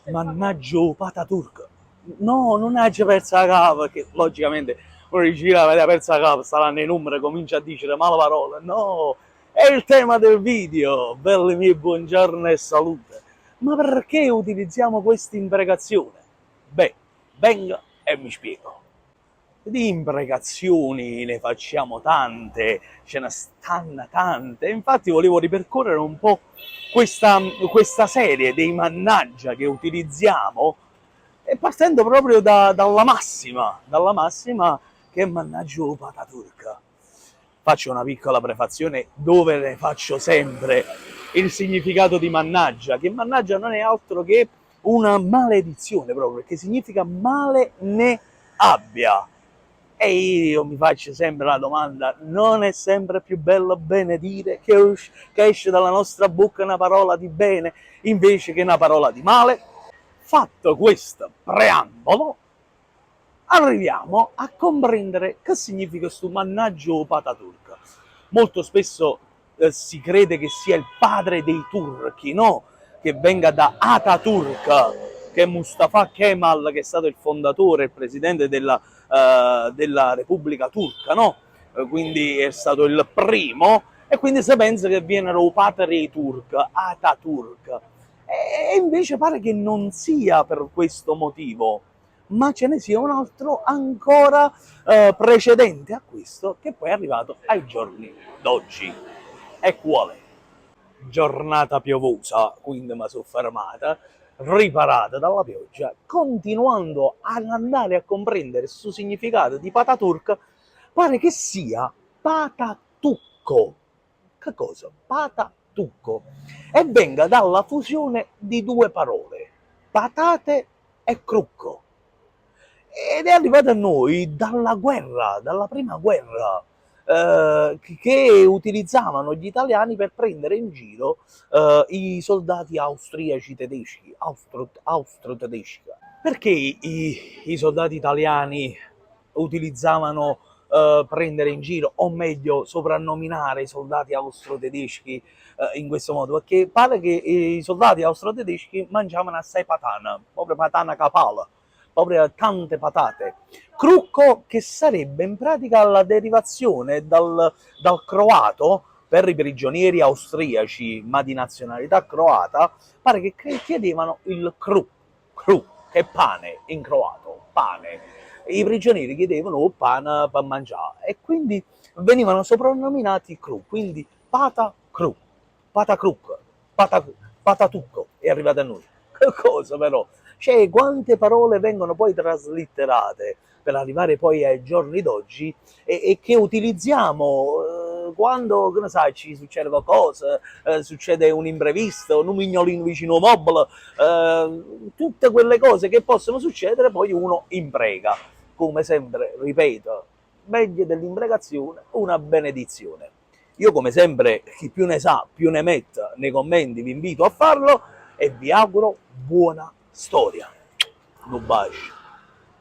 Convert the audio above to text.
Mannaggia Pataturk. No, non è già persa la capa, perché logicamente uno dice avete persa la capa, saranno i numeri, comincia a dire male parole. No, è il tema del video. Belli miei, buongiorno e salute. Ma perché utilizziamo questa imprecazione? Beh, venga e mi spiego. Di imprecazioni ne facciamo tante, ce ne stanno tante. Infatti volevo ripercorrere un po' questa serie dei mannaggia che utilizziamo, e partendo proprio dalla massima che è mannaggia Pataturk. Faccio una piccola prefazione dove ne faccio sempre il significato di mannaggia, che mannaggia non è altro che una maledizione proprio, perché significa male ne abbia. E io mi faccio sempre la domanda, non è sempre più bello benedire che esce dalla nostra bocca una parola di bene invece che una parola di male? Fatto questo preambolo, arriviamo a comprendere che significa sto mannaggio Pataturk. Molto spesso si crede che sia il padre dei turchi, no? Che venga da Ataturk, che è Mustafa Kemal, che è stato il fondatore, il presidente della Repubblica Turca, no? Quindi è stato il primo, e quindi si pensa che viene padre dei turchi, Ataturk. E invece pare che non sia per questo motivo, ma ce ne sia un altro ancora precedente a questo, che poi è arrivato ai giorni d'oggi. E quale? Giornata piovosa, quindi mi sono fermata, riparata dalla pioggia, continuando ad andare a comprendere il suo significato di Pataturk, pare che sia patatucco. Che cosa? Patatucco. E venga dalla fusione di due parole, patate e crucco. Ed è arrivata a noi dalla guerra, dalla prima guerra, che utilizzavano gli italiani per prendere in giro i soldati austriaci tedeschi, austro-tedeschi. Perché i soldati italiani utilizzavano prendere in giro, o meglio soprannominare i soldati austro-tedeschi in questo modo? Perché pare che i soldati austro-tedeschi mangiavano assai patana, proprio patana capala, proprio tante patate. Crucco, che sarebbe in pratica la derivazione dal croato, per i prigionieri austriaci ma di nazionalità croata, pare che chiedevano il cru, che è pane in croato, pane. I prigionieri chiedevano pane per mangiare, e quindi venivano soprannominati cru, quindi pata cru, pata cruc, pata, patatucco è arrivato a noi. Che cosa però? Cioè, quante parole vengono poi traslitterate per arrivare poi ai giorni d'oggi, e che utilizziamo quando, che ne sai, ci succede qualcosa, succede un imprevisto, un mignolino vicino mobile, tutte quelle cose che possono succedere poi uno imprega. Come sempre, ripeto, meglio dell'imprecazione una benedizione. Io come sempre, chi più ne sa più ne metta nei commenti, vi invito a farlo e vi auguro buona storia. Un bacio.